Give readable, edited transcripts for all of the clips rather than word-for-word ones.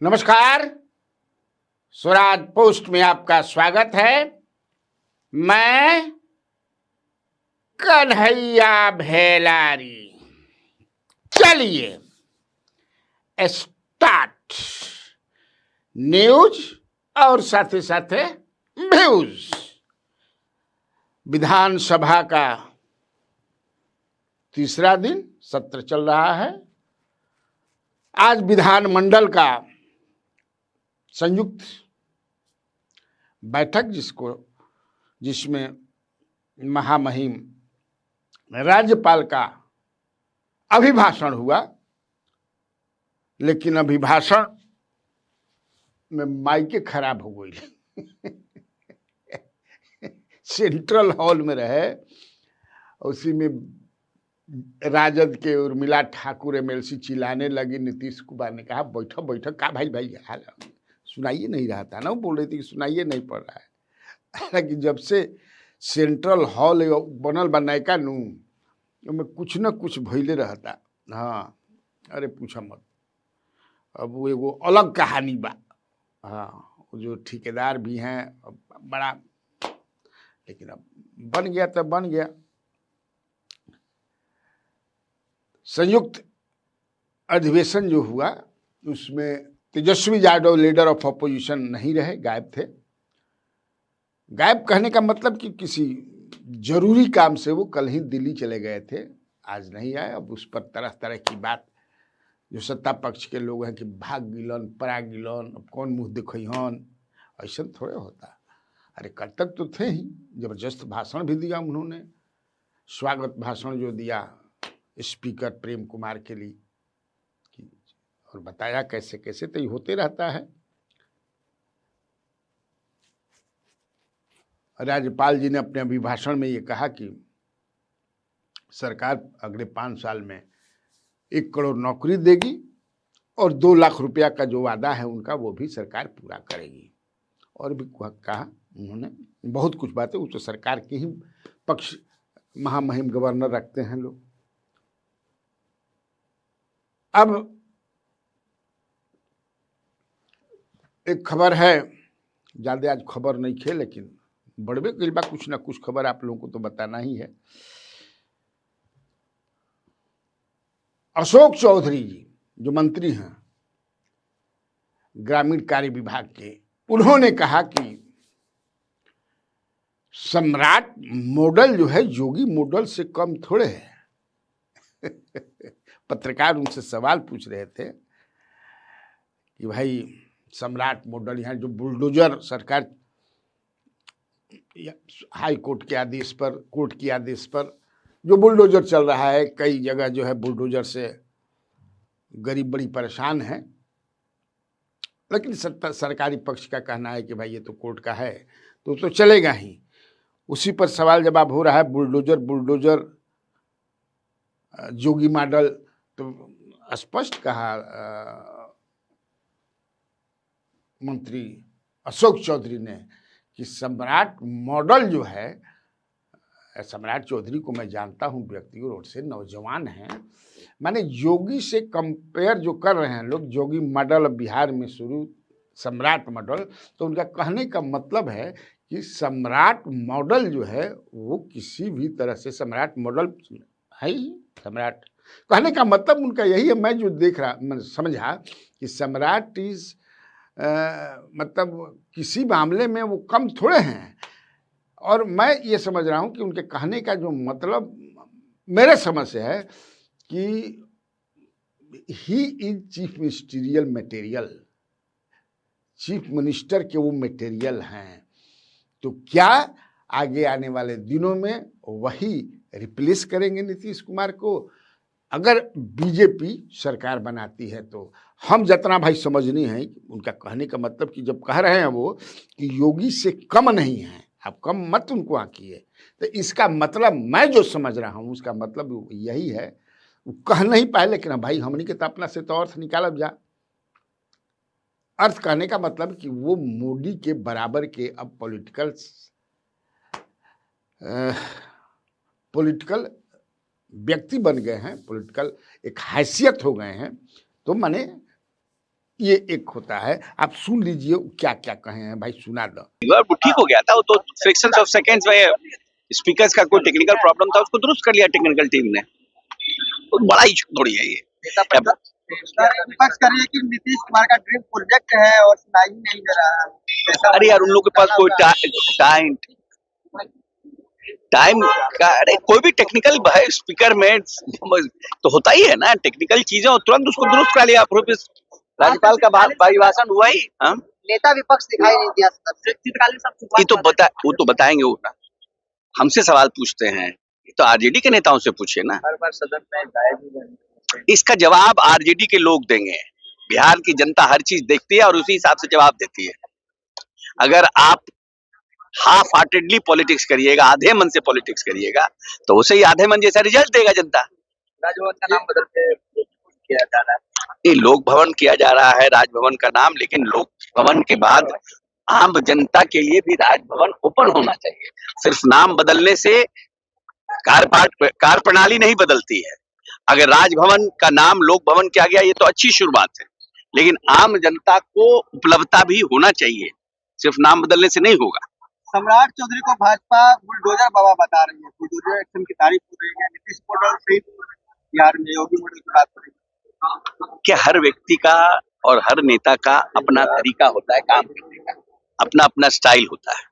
नमस्कार। स्वराज पोस्ट में आपका स्वागत है। मैं कन्हैया भेलारी। चलिए स्टार्ट न्यूज और साथ ही साथ व्यूज। विधानसभा का तीसरा दिन सत्र चल रहा है। आज विधानमंडल का संयुक्त बैठक जिसमें महामहिम राज्यपाल का अभिभाषण हुआ, लेकिन अभिभाषण में माइके खराब हो गई। सेंट्रल हॉल में रहे, उसी में राजद के उर्मिला ठाकुर एमएलसी चिल्लाने लगी। नीतीश कुमार ने कहा बैठो बैठो। का भाई हाल सुनाइए नहीं रहा था ना, वो बोल रही थी कि सुनाइए नहीं पड़ रहा है। हालांकि जब से सेंट्रल हॉल बनल बा नयका नू, में कुछ न कुछ भइले रहता। हाँ, अरे पूछा मत। अब वो एगो अलग कहानी बा। हाँ, जो ठेकेदार भी हैं बड़ा, लेकिन अब बन गया तो बन गया। संयुक्त अधिवेशन जो हुआ उसमें Tejashwi Yadav leader of opposition नहीं रहे, गायब थे। गायब कहने का मतलब कि किसी जरूरी काम से वो कल ही दिल्ली चले गए थे, आज नहीं आए। अब उस पर तरह तरह की बात जो सत्ता पक्ष के लोग हैं कि भाग गिलन परा गिलन, अब कौन मुंह दिखैहन, ऐसा थोड़े होता। अरे कल तक तो थे ही, जबरदस्त भाषण भी दिया उन्होंने। स्वागत भाषण जो दिया स्पीकर प्रेम कुमार के लिए, और बताया कैसे कैसे तो ये होते रहता है। राज्यपाल जी ने अपने अभिभाषण में ये कहा कि सरकार अगले 5 साल में 1 करोड़ नौकरी देगी और 2 लाख रुपया का जो वादा है उनका वो भी सरकार पूरा करेगी। और भी कहा उन्होंने बहुत कुछ बातें। वो तो सरकार के ही पक्ष महामहिम गवर्नर रखते हैं लोग। अब एक खबर है, ज़्यादा आज खबर नहीं खे, लेकिन बड़बे करीबा कुछ ना कुछ खबर आप लोगों को तो बताना ही है। अशोक चौधरी जी जो मंत्री हैं ग्रामीण कार्य विभाग के, उन्होंने कहा कि सम्राट मॉडल जो है योगी मॉडल से कम थोड़े है। पत्रकार उनसे सवाल पूछ रहे थे कि भाई सम्राट मॉडल यहाँ जो बुलडोजर सरकार हाई कोर्ट के आदेश पर, कोर्ट के आदेश पर जो बुलडोजर चल रहा है, कई जगह जो है बुलडोजर से गरीब बड़ी परेशान है। लेकिन सरकारी पक्ष का कहना है कि भाई ये तो कोर्ट का है तो चलेगा ही। उसी पर सवाल जवाब हो रहा है। बुलडोजर जोगी मॉडल, तो स्पष्ट कहा मंत्री अशोक चौधरी ने कि सम्राट मॉडल जो है, सम्राट चौधरी को मैं जानता हूं व्यक्तिगत रूप से, नौजवान हैं। माने योगी से कंपेयर जो कर रहे हैं लोग, योगी मॉडल बिहार में शुरू, सम्राट मॉडल, तो उनका कहने का मतलब है कि सम्राट मॉडल जो है वो किसी भी तरह से सम्राट मॉडल है ही। सम्राट कहने का मतलब उनका यही है। मैं जो देख रहा, मैं समझा कि सम्राट इज मतलब किसी मामले में वो कम थोड़े हैं। और मैं ये समझ रहा हूँ कि उनके कहने का जो मतलब मेरे समझ से है कि he is chief ministerial material, chief minister के वो मटेरियल हैं। तो क्या आगे आने वाले दिनों में वही रिप्लेस करेंगे नीतीश कुमार को? अगर बीजेपी सरकार बनाती है तो हम जितना भाई समझनी है, उनका कहने का मतलब कि जब कह रहे हैं वो कि योगी से कम नहीं है, आप कम मत उनको आंकिए, तो इसका मतलब मैं जो समझ रहा हूँ उसका मतलब यही है। वो कह नहीं पाए, लेकिन भाई हमने के तो अपना से तो अर्थ निकालब जा। अर्थ कहने का मतलब कि वो मोदी के बराबर के अब पॉलिटिकल व्यक्ति बन गए हैं, पॉलिटिकल एक हैसियत हो गए हैं। तो माने ये एक होता है। आप सुन लीजिए क्या क्या कहे हैं भाई, सुना दो। वो ठीक हो गया था, वो तो फ्रैक्शंस ऑफ सेकंड्स में स्पीकर्स का कोई टेक्निकल प्रॉब्लम था, उसको दुरुस्त कर लिया टेक्निकल टीम ने। तो बड़ा इशू थोड़ी है ये। विपक्ष कर रही है कि नीतीश कुमार का ड्रीम प्रोजेक्ट है और सुनाई ही नहीं दे रहा है। अरे यार, उन लोग के पास कोई टाइम का, अरे कोई भी टेक्निकल है स्पीकर में तो होता ही है ना, टेक्निकल चीजें, और तुरंत उसको दुरुस्त कर लिया। राज्यपाल का भाषण हुआ ही। नेता विपक्ष दिखाई नहीं दिया शीतकालीन। ये तो वो तो बताएंगे वो ना, हमसे सवाल पूछते हैं, ये तो आरजेडी के नेताओं से पूछे ना। हर बार सदन में गायब। इसका जवाब आरजेडी के लोग देंगे। बिहार की जनता हर चीज देखती है और उसी हिसाब से जवाब देती है। अगर आप हाफ हार्टेडली पॉलिटिक्स करिएगा, आधे मन से पॉलिटिक्स करिएगा, तो उसे ही आधे मन जैसा रिजल्ट देगा जनता। राजभवन का नाम बदल के किया जा रहा है। ये लोक भवन किया जा रहा है, राजभवन का नाम, लेकिन लोक भवन के बाद आम जनता के लिए भी राजभवन ओपन होना चाहिए। सिर्फ नाम बदलने से कार्य प्रणाली नहीं बदलती है। अगर राजभवन का नाम लोक भवन किया गया, ये तो अच्छी शुरुआत है, लेकिन आम जनता को उपलब्धता भी होना चाहिए, सिर्फ नाम बदलने से नहीं होगा। सम्राट चौधरी को भाजपा बुलडोजर बाबा बता रही है, बुलडोजर एक्शन की तारीफ हो रही है। नीतीश मॉडल से बिहार में योगी मॉडल की बात हो रही है। कि हर व्यक्ति का और हर नेता का अपना तरीका होता है काम करने का, अपना अपना स्टाइल होता है।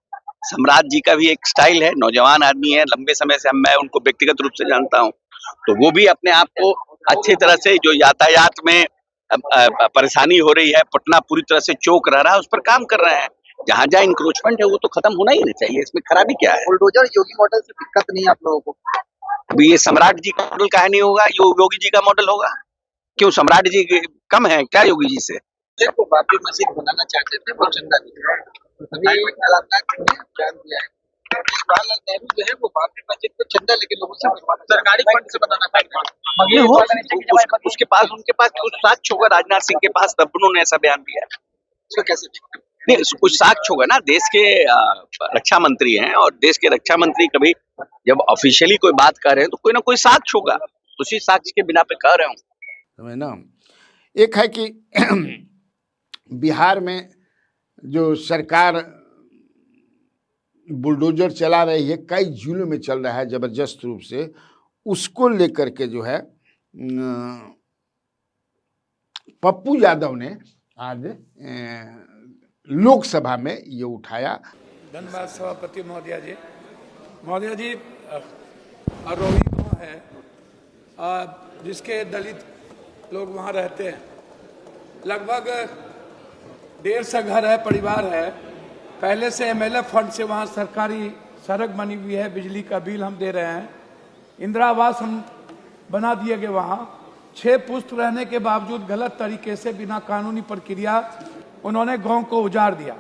सम्राट जी का भी एक स्टाइल है, नौजवान आदमी है, लंबे समय से मैं उनको व्यक्तिगत रूप से जानता हूँ, तो वो भी अपने आप को अच्छी तरह से, जो यातायात में परेशानी हो रही है, पटना पूरी तरह से चौक रह रहा है, उस पर काम कर रहे हैं। जहाँ जहाँ इंक्रोचमेंट है वो तो खत्म होना ही नहीं चाहिए, इसमें खराबी क्या है? बुलडोजर योगी मॉडल से दिक्कत नहीं है आप लोगों को? अभी ये सम्राट जी का मॉडल काहे नहीं होगा, योगी जी का मॉडल होगा? क्यों, सम्राट जी कम है क्या योगी जी से? वो बाबरी मस्जिद बनाना चाहते थे, वो चंदा दिया है। अभी बयान दिया है जवाहरलाल नेहरू जो है वो बाबरी मस्जिद को चंदा लेके लोगों से सरकारी फंड से बनाना चाहते हैं। उसके पास, उनके पास कुछ साक्ष्य होगा, राजनाथ सिंह के पास, तब उन्होंने ऐसा बयान दिया है। इसको कैसे नहीं, कुछ साक्ष्य होगा ना, देश के रक्षा मंत्री हैं, और देश के रक्षा मंत्री कभी जब ऑफिशियली कोई बात कर रहे हैं तो कोई ना कोई साक्ष्य होगा, उसी साक्ष्य के बिना पे कह रहे हूँ ना। एक है कि बिहार में जो सरकार बुलडोजर चला रही है, कई जिलों में चल रहा है जबरदस्त रूप से, उसको लेकर के जो है पप्पू यादव ने आज लोकसभा में ये उठाया। धन्यवाद सभापति महोदया जी। महोदया जी, अरोही गाँव है जिसके दलित लोग वहाँ रहते हैं, लगभग 150 घर है, परिवार है। पहले से एमएलए फंड से वहाँ सरकारी सड़क बनी हुई है, बिजली का बिल हम दे रहे हैं, इंदिरा आवास हम बना दिए गए। वहाँ 6 पुश्त रहने के बावजूद गलत तरीके से बिना कानूनी प्रक्रिया उन्होंने गांव को उजाड़ दिया।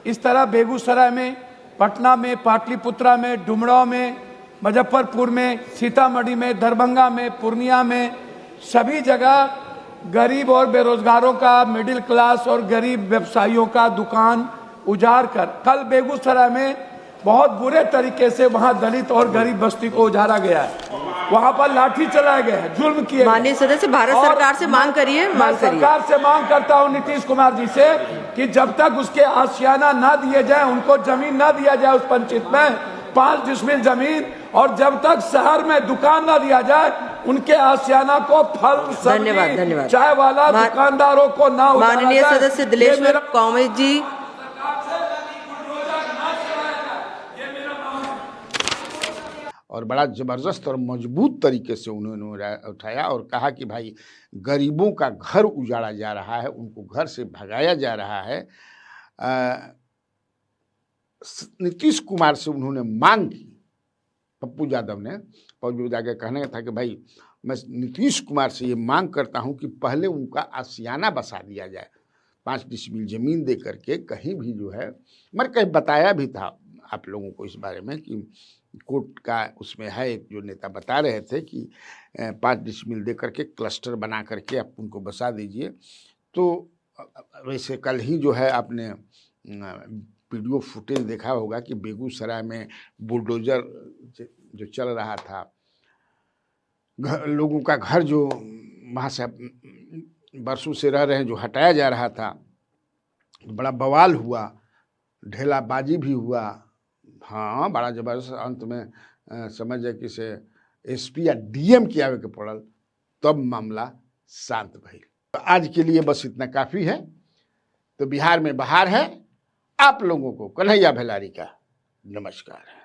इस तरह बेगूसराय में, पटना में, पाटलिपुत्रा में, डुमरांव में, मुजफ्फरपुर में, सीतामढ़ी में, दरभंगा में, पूर्णिया में, सभी जगह गरीब और बेरोजगारों का, मिडिल क्लास और गरीब व्यवसायियों का दुकान उजाड़ कर, कल बेगूसराय में बहुत बुरे तरीके से वहां दलित और गरीब बस्ती को उजाड़ा गया है। वहां पर लाठी चलाए गए हैं, जुल्म किए। माननीय सदस्य, भारत सरकार से मांग करिए, सरकार से मांग करता हूं नीतीश कुमार जी से कि जब तक उसके आशियाना ना दिए जाए, उनको जमीन ना दिया जाए उस पंचायत में 5 डिसमिल जमीन, और जब तक शहर में दुकान ना दिया जाए, उनके आशियाना को फल सब्जी चाय वाला दुकानदारों को ना। माननीय सदस्य दिलेश्वर कौमिक जी। और बड़ा ज़बरदस्त और मजबूत तरीके से उन्होंने उठाया और कहा कि भाई गरीबों का घर उजाड़ा जा रहा है, उनको घर से भगाया जा रहा है। नीतीश कुमार से उन्होंने मांग की, पप्पू यादव ने, पप्पू यादव के कहने का था कि भाई मैं नीतीश कुमार से ये मांग करता हूँ कि पहले उनका आशियाना बसा दिया जाए, 5 डिसमिल ज़मीन दे करके कहीं भी जो है। मैं कहीं बताया भी था आप लोगों को इस बारे में कि कोर्ट का उसमें है, एक जो नेता बता रहे थे कि 5 डिसमिल दे करके क्लस्टर बना करके आप उनको बसा दीजिए। तो वैसे कल ही जो है आपने वीडियो फुटेज देखा होगा कि बेगूसराय में बुलडोजर जो चल रहा था, लोगों का घर जो वहाँ से बरसों से रह रहे हैं, जो हटाया जा रहा था, बड़ा बवाल हुआ, ढेलाबाजी भी हुआ। हाँ, बड़ा जबरदस्त। अंत में समझ जाए कि से एसपी या डीएम के आवे के पड़ल, तब मामला शांत भइल। तो आज के लिए बस इतना काफ़ी है। तो बिहार में बहार है। आप लोगों को कन्हैया भेलारी का नमस्कार।